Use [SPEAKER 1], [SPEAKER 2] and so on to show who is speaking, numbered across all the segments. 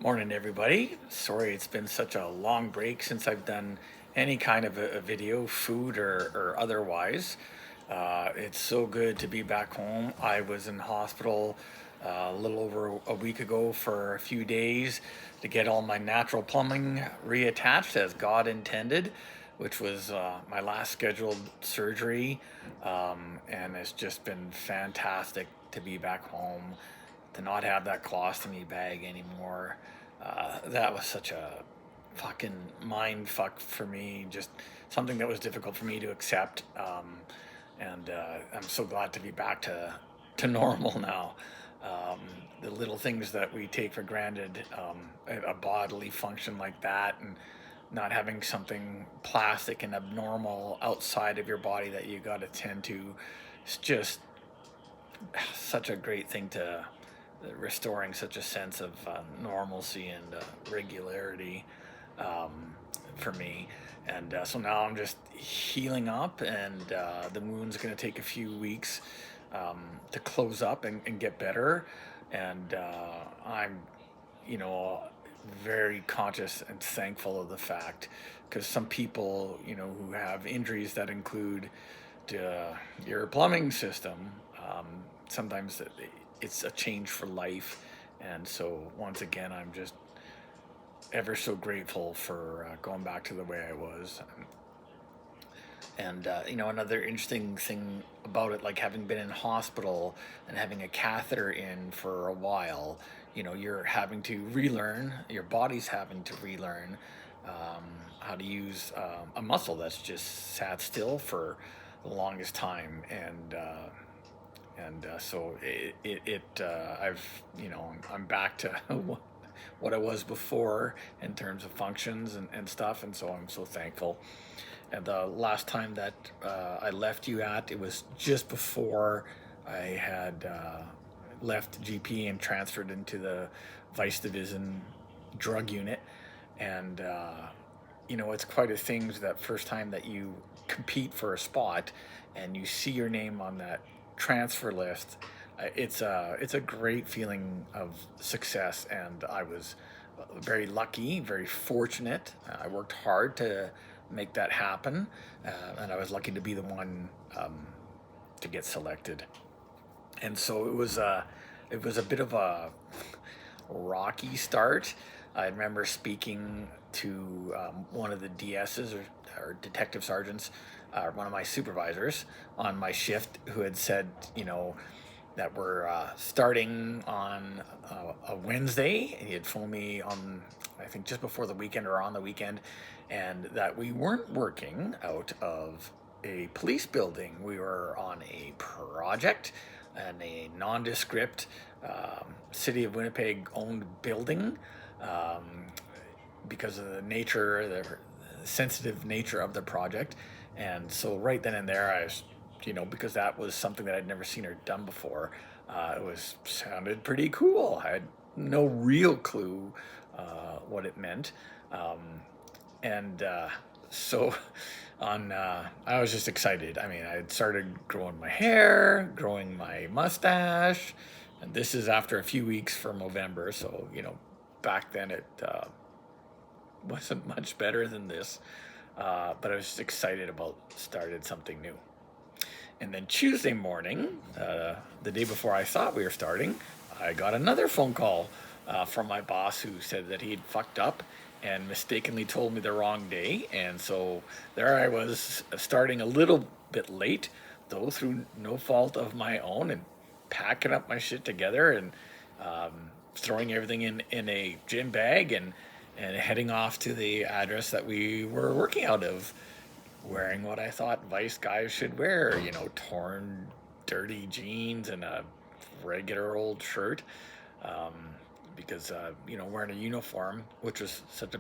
[SPEAKER 1] Morning, everybody. Sorry it's been such a long break since I've done any kind of a video, food or otherwise. It's so good to be back home. I was in hospital a little over a week ago for a few days to get all my natural plumbing reattached as God intended, which was my last scheduled surgery. And it's just been fantastic to be back home, to not have that colostomy bag anymore. That was such a fucking mind fuck for me, just something that was difficult for me to accept. And I'm so glad to be back to normal now. The little things that we take for granted, a bodily function like that, and not having something plastic and abnormal outside of your body that you got to tend to, it's just such a great thing to restoring such a sense of normalcy and regularity for me. And so now I'm just healing up, and the wound's going to take a few weeks to close up and get better. And I'm, you know, very conscious and thankful of the fact, because some people, who have injuries that include your plumbing system, sometimes it's a change for life. And so once again, I'm just ever so grateful for going back to the way I was. And another interesting thing about it, like having been in hospital and having a catheter in for a while, you're having to relearn, your body's having to relearn how to use a muscle that's just sat still for the longest time. And so I'm back to what I was before in terms of functions and stuff. And so I'm so thankful. And the last time that I left you it was just before I had left GP and transferred into the Vice Division drug unit. And, it's quite a thing, that first time that you compete for a spot and you see your name on that transfer list. It's a great feeling of success, and I was very lucky, very fortunate. I worked hard to make that happen, and I was lucky to be the one to get selected. And so it was a bit of a rocky start. I remember speaking to one of the DSs or detective sergeants, one of my supervisors on my shift, who had said, that we're starting on a Wednesday. He had phoned me on, I think, just before the weekend or on the weekend, and that we weren't working out of a police building. We were on a project in a nondescript City of Winnipeg owned building, because of the sensitive nature of the project. And so right then and there, I was, because that was something that I'd never seen or done before, sounded pretty cool. I had no real clue what it meant. So I was just excited. I mean, I had started growing my hair, growing my mustache, and this is after a few weeks from November. So, back then it wasn't much better than this. But I was just excited about started something new. And then Tuesday morning, the day before I thought we were starting, I got another phone call from my boss, who said that he'd fucked up and mistakenly told me the wrong day. And so there I was, starting a little bit late, though through no fault of my own, and packing up my shit together and throwing everything in a gym bag and heading off to the address that we were working out of, wearing what I thought Vice guys should wear, torn, dirty jeans and a regular old shirt, because, wearing a uniform, which was such a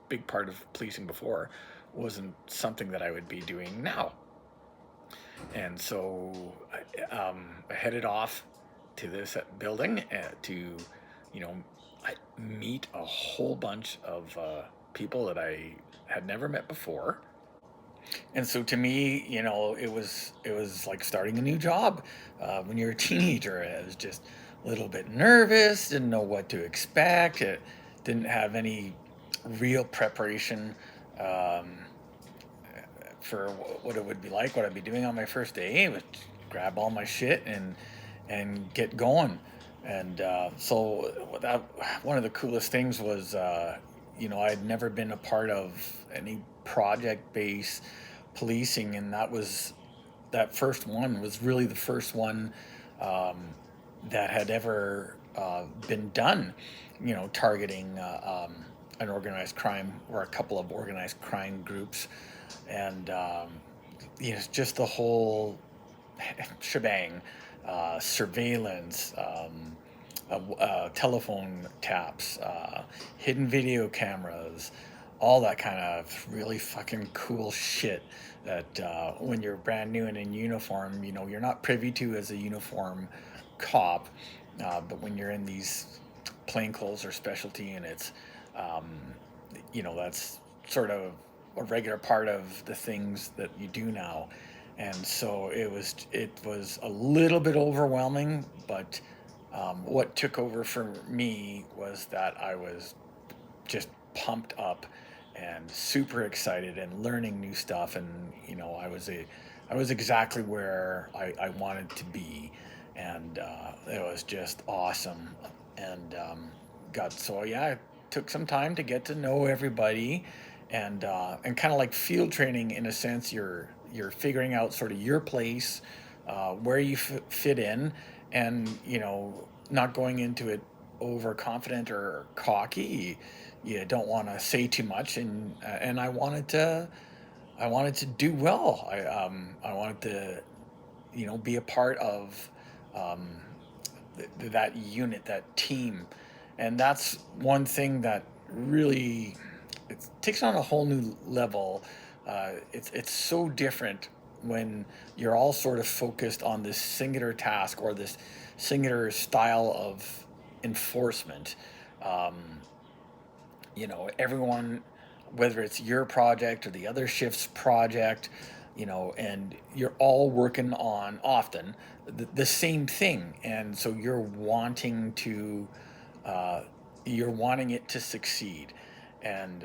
[SPEAKER 1] big part of policing before, wasn't something that I would be doing now. And so I headed off to this building to, I meet a whole bunch of people that I had never met before. And so to me, it was like starting a new job when you're a teenager. I was just a little bit nervous, didn't know what to expect. didn't have any real preparation um, for what it would be like, what I'd be doing on my first day. It was grab all my shit and get going. And so that one of the coolest things was, I'd never been a part of any project-based policing, and that first one was really the first one um, that had ever been done, targeting an organized crime or a couple of organized crime groups, and just the whole shebang, surveillance, telephone taps, hidden video cameras, all that kind of really fucking cool shit that when you're brand new and in uniform, you're not privy to as a uniform cop, but when you're in these plainclothes or specialty units, um, that's sort of a regular part of the things that you do now. And so it was a little bit overwhelming, but what took over for me was that I was just pumped up and super excited and learning new stuff, and I was exactly where I wanted to be, and it was just awesome. And got so yeah, it took some time to get to know everybody, and kind of like field training in a sense. You're figuring out sort of your place, where you fit in, and not going into it overconfident or cocky. You don't want to say too much, and I wanted to do well. I wanted to be a part of um, that unit, that team, and that's one thing that really it takes on a whole new level. It's so different when you're all sort of focused on this singular task or this singular style of enforcement. Um, Everyone, whether it's your project or the other shift's project, and you're all working on often the same thing, and so uh, you're wanting it to succeed, and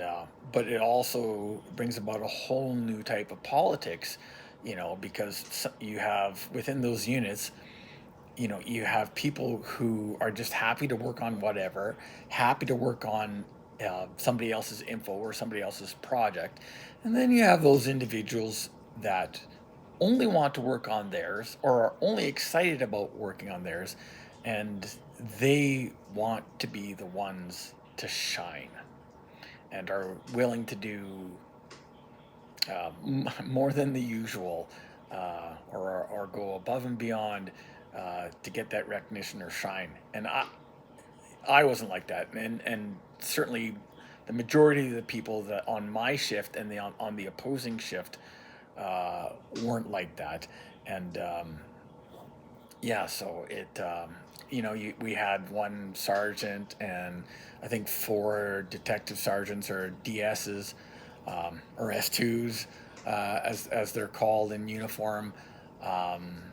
[SPEAKER 1] but it also brings about a whole new type of politics, because you have within those units, you have people who are just happy to work on whatever, happy to work on somebody else's info or somebody else's project. And then you have those individuals that only want to work on theirs or are only excited about working on theirs, and they want to be the ones to shine and are willing to do more than the usual, or go above and beyond to get that recognition or shine. And I wasn't like that, and certainly the majority of the people that on my shift and on the opposing shift weren't like that. And yeah, so we had one sergeant and I think four detective sergeants or DSs, or S2s, as they're called in uniform, um,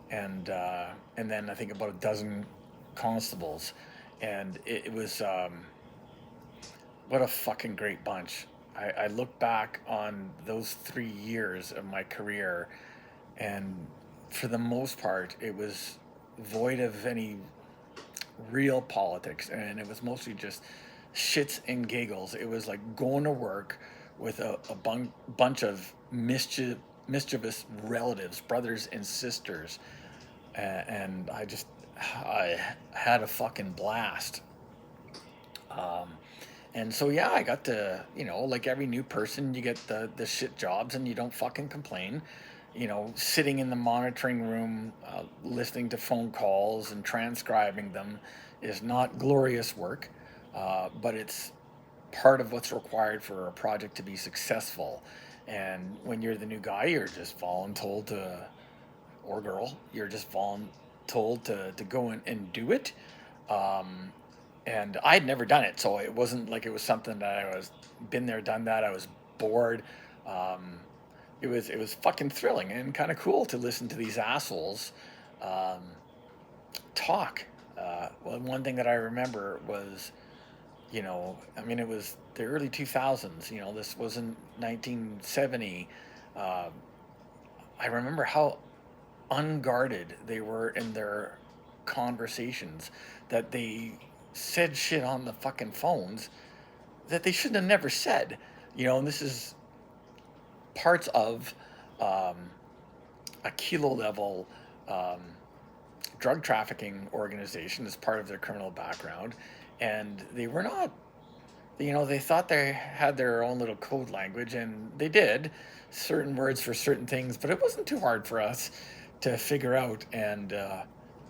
[SPEAKER 1] and then I think about a dozen constables, and it was what a fucking great bunch. I look back on those 3 years of my career, and for the most part, it was void of any real politics, and it was mostly just shits and giggles. It was like going to work with a bunch of mischievous relatives, brothers and sisters, and I had a fucking blast. Um, and so yeah, I got to, like every new person, you get the shit jobs and you don't fucking complain. Sitting in the monitoring room, listening to phone calls and transcribing them is not glorious work, but it's part of what's required for a project to be successful. And when you're the new guy, you're just voluntold to, or girl, you're just voluntold to go in and do it. Um, and I'd never done it, so it wasn't like it was something that I was been there, done that. I was bored. Um, it was fucking thrilling and kind of cool to listen to these assholes um, talk. Well, one thing that I remember was I mean, it was the early 2000s. This wasn't 1970. Uh, I remember how unguarded they were in their conversations, that they said shit on the fucking phones that they should have never said. And this is parts of um, a kilo level um, drug trafficking organization as part of their criminal background. And they were not, they thought they had their own little code language, and they did certain words for certain things, but it wasn't too hard for us to figure out. And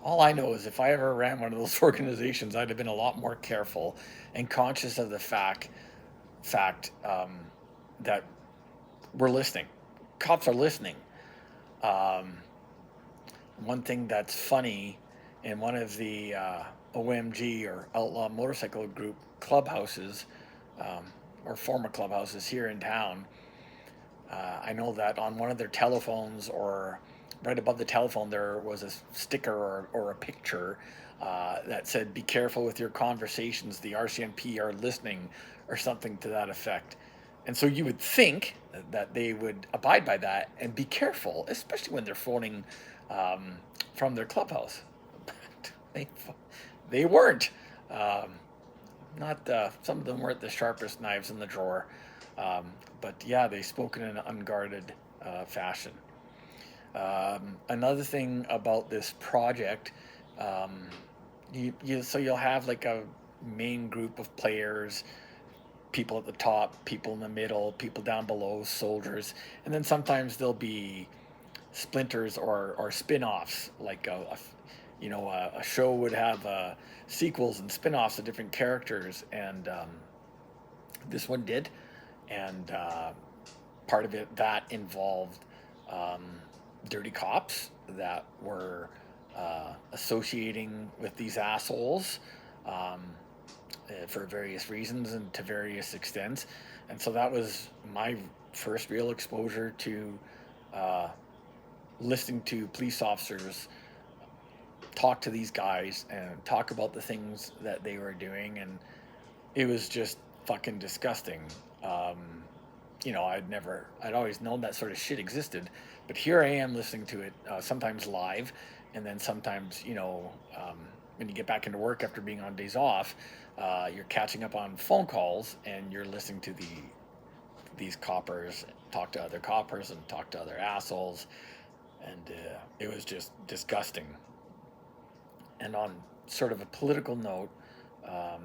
[SPEAKER 1] all I know is if I ever ran one of those organizations, I'd have been a lot more careful and conscious of the fact that we're listening. Cops are listening. Um, One thing that's funny, in one of the OMG, or Outlaw Motorcycle Group clubhouses, um, or former clubhouses here in town, I know that on one of their telephones, or right above the telephone, there was a sticker or a picture that said, "Be careful with your conversations, the RCMP are listening," or something to that effect. And so you would think that they would abide by that and be careful, especially when they're phoning um, from their clubhouse. But they weren't. Um, Not some of them weren't the sharpest knives in the drawer, but yeah, they spoke in an unguarded fashion. Another thing about this project, um, so you'll have like a main group of players, people at the top, people in the middle, people down below, soldiers, and then sometimes there'll be splinters or spin-offs, like a show would have sequels and spin-offs of different characters, and this one did. And part of it that involved um, dirty cops that were associating with these assholes, um, for various reasons and to various extents. And so that was my first real exposure to uh, listening to police officers talk to these guys and talk about the things that they were doing. And it was just fucking disgusting. Um, I'd always known that sort of shit existed, but here I am listening to it, sometimes live, and then sometimes, when you get back into work after being on days off, you're catching up on phone calls and you're listening to these coppers talk to other coppers and talk to other assholes, and it was just disgusting. And on sort of a political note, um,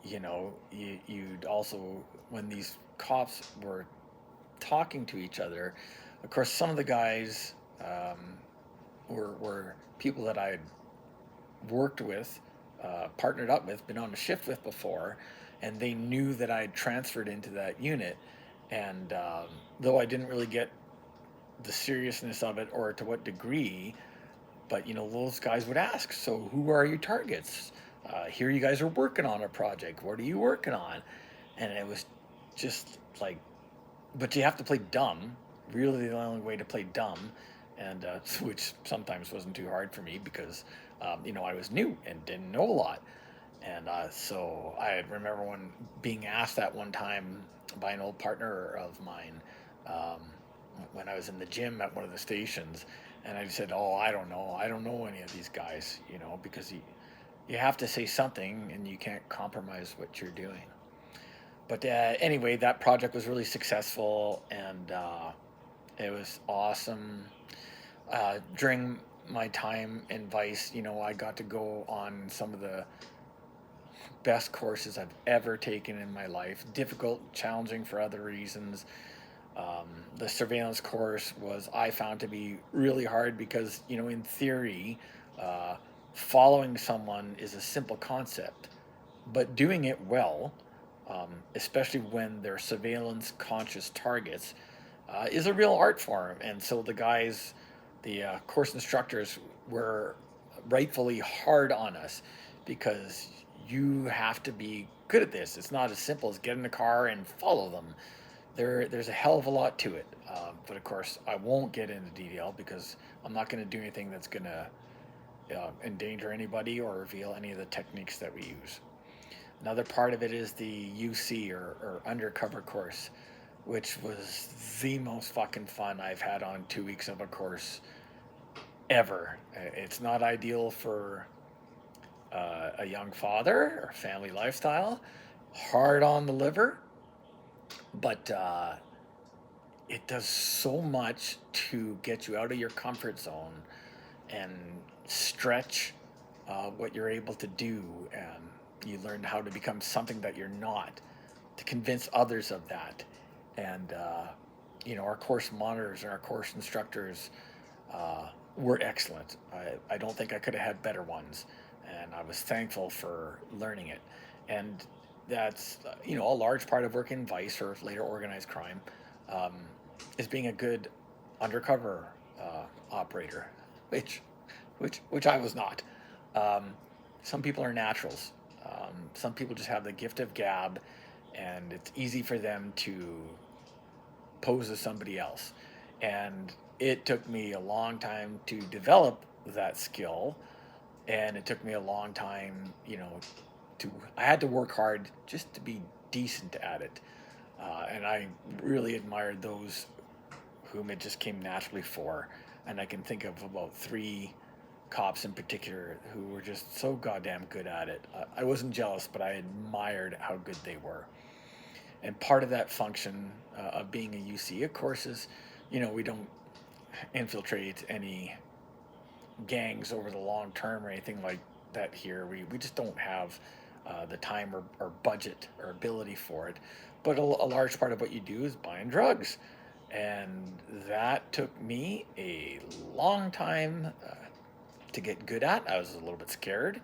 [SPEAKER 1] you'd also, when these cops were talking to each other, of course, some of the guys were people that I had worked with, partnered up with, been on a shift with before, and they knew that I had transferred into that unit. And though I didn't really get the seriousness of it or to what degree, but those guys would ask, "So who are your targets? Here you guys are working on a project. What are you working on?" And it was just like, but you have to play dumb. Really, the only way to play dumb, and which sometimes wasn't too hard for me because I was new and didn't know a lot. And so I remember being asked that one time by an old partner of mine, um, when I was in the gym at one of the stations, and I said, "Oh, I don't know. I don't know any of these guys, because you have to say something and you can't compromise what you're doing." But anyway, that project was really successful, and it was awesome. During my time in Vice, I got to go on some of the best courses I've ever taken in my life. Difficult, challenging for other reasons. The surveillance course I found to be really hard because, in theory, following someone is a simple concept, but doing it well, especially when they're surveillance conscious targets, is a real art form. And so the course instructors were rightfully hard on us because you have to be good at this. It's not as simple as get in the car and follow them. There's a hell of a lot to it. But of course, I won't get into detail because I'm not going to do anything that's going to endanger anybody or reveal any of the techniques that we use. Another part of it is the UC or undercover course, which was the most fucking fun I've had on 2 weeks of a course ever. It's not ideal for a young father or family lifestyle, hard on the liver, but it does so much to get you out of your comfort zone and stretch what you're able to do. You learn how to become something that you're not, to convince others of that. And, our course monitors and our course instructors were excellent. I don't think I could have had better ones. And I was thankful for learning it. And that's, a large part of working in Vice or later organized crime um, is being a good undercover operator, which I was not. Um, some people are naturals. Some people just have the gift of gab, and it's easy for them to pose as somebody else. And it took me a long time to develop that skill, and it took me a long time, I had to work hard just to be decent at it. And I really admired those whom it just came naturally for. And I can think of about 3 cops in particular who were just so goddamn good at it. I wasn't jealous, but I admired how good they were. And part of that function of being a UC, of course, is, we don't infiltrate any gangs over the long term or anything like that here. We just don't have the time or budget or ability for it. But a large part of what you do is buying drugs. And that took me a long time to get good at. I was a little bit scared.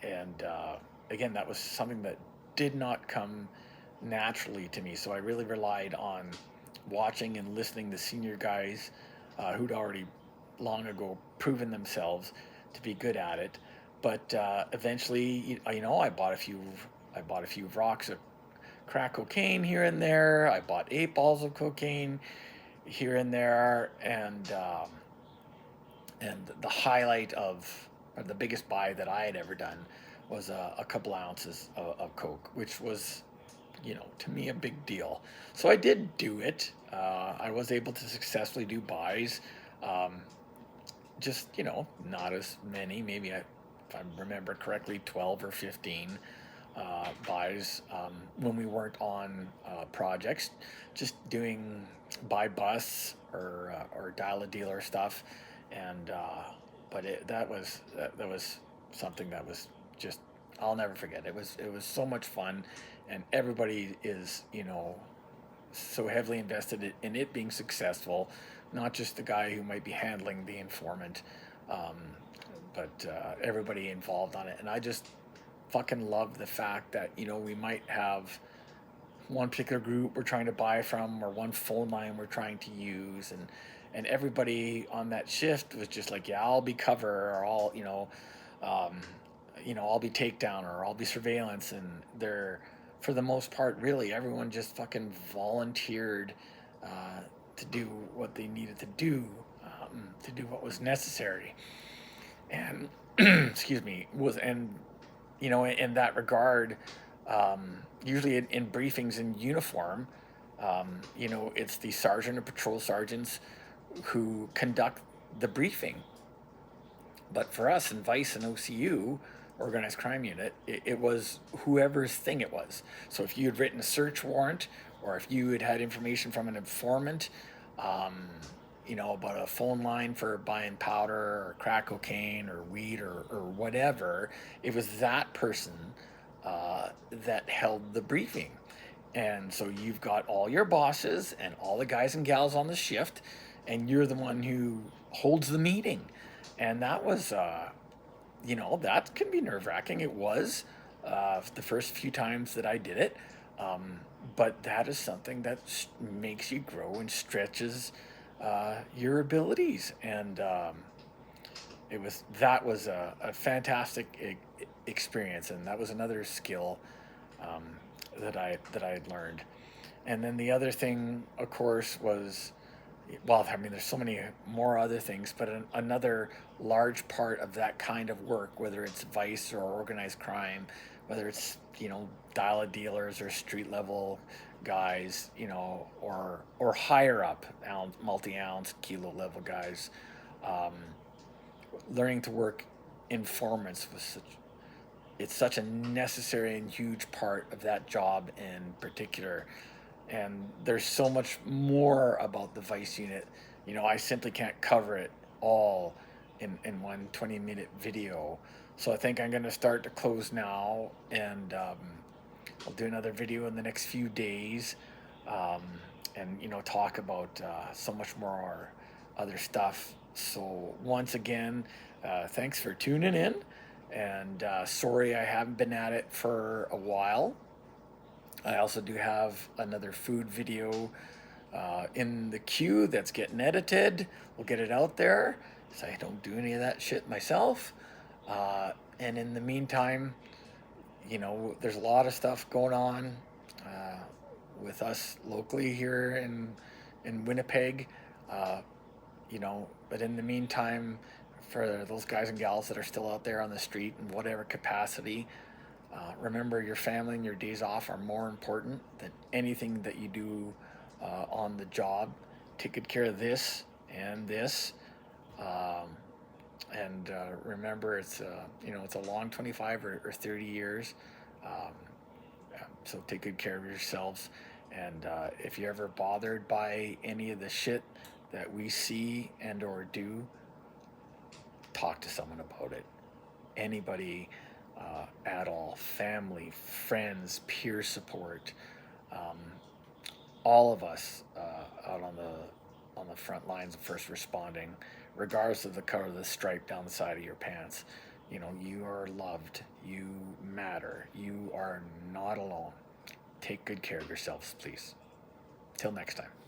[SPEAKER 1] And again, that was something that did not come naturally to me. So I really relied on watching and listening to senior guys who'd already long ago proven themselves to be good at it. But eventually, I bought a few rocks of crack cocaine here and there. I bought 8 balls of cocaine here and there, and the highlight of the biggest buy that I had ever done was a couple ounces of coke, which was, to me a big deal. So I did do it. I was able to successfully do buys. Just, not as many, maybe if I remember correctly, 12 or 15 buys when we weren't on projects, just doing buy bus or dial a dealer stuff. And but that was something that was just, I'll never forget. It was so much fun, and everybody is, so heavily invested in it being successful, not just the guy who might be handling the informant, but everybody involved on it. And I just fucking love the fact that, we might have one particular group we're trying to buy from, or one phone line we're trying to use, and everybody on that shift was just like, yeah, I'll be cover, or I'll be takedown, or I'll be surveillance. And they're, for the most part, really everyone just fucking volunteered to do what they needed to do what was necessary. And excuse me, in that regard, usually in briefings in uniform, it's the sergeant or patrol sergeants who conduct the briefing. But for us in Vice and OCU, Organized Crime Unit, it was whoever's thing it was. So if you had written a search warrant, or if you had information from an informant, about a phone line for buying powder or crack cocaine or weed or whatever, it was that person that held the briefing. And so you've got all your bosses and all the guys and gals on the shift, and you're the one who holds the meeting. And that was, that can be nerve-wracking. It was the first few times that I did it. But that is something that makes you grow and stretches your abilities. And that was a fantastic experience, and that was another skill that I had learned. And then the other thing, of course, was, well, I mean, there's so many more other things, but another large part of that kind of work, whether it's Vice or organized crime, whether it's, dial dealers or street level guys, or higher up, multi-ounce, kilo level guys. Um, Learning to work in formats was it's such a necessary and huge part of that job in particular. And there's so much more about the Vice unit. I simply can't cover it all in one 20-minute video. So I think I'm going to start to close now, and I'll do another video in the next few days, um, and talk about so much more other stuff. So once again, thanks for tuning in, and sorry I haven't been at it for a while. I also do have another food video in the queue that's getting edited. We'll get it out there, so I don't do any of that shit myself. And in the meantime, there's a lot of stuff going on with us locally here in Winnipeg. Uh, but in the meantime, for those guys and gals that are still out there on the street in whatever capacity, remember your family and your days off are more important than anything that you do on the job. Take good care of this and this. Um, and remember, it's a long 25 or 30 years. Um, so take good care of yourselves. And if you're ever bothered by any of the shit that we see and or do, talk to someone about it. Anybody at all, family, friends, peer support, um, all of us out on the front lines of first responding, regardless of the color of the stripe down the side of your pants. You are loved. You matter. You are not alone. Take good care of yourselves, please. Till next time.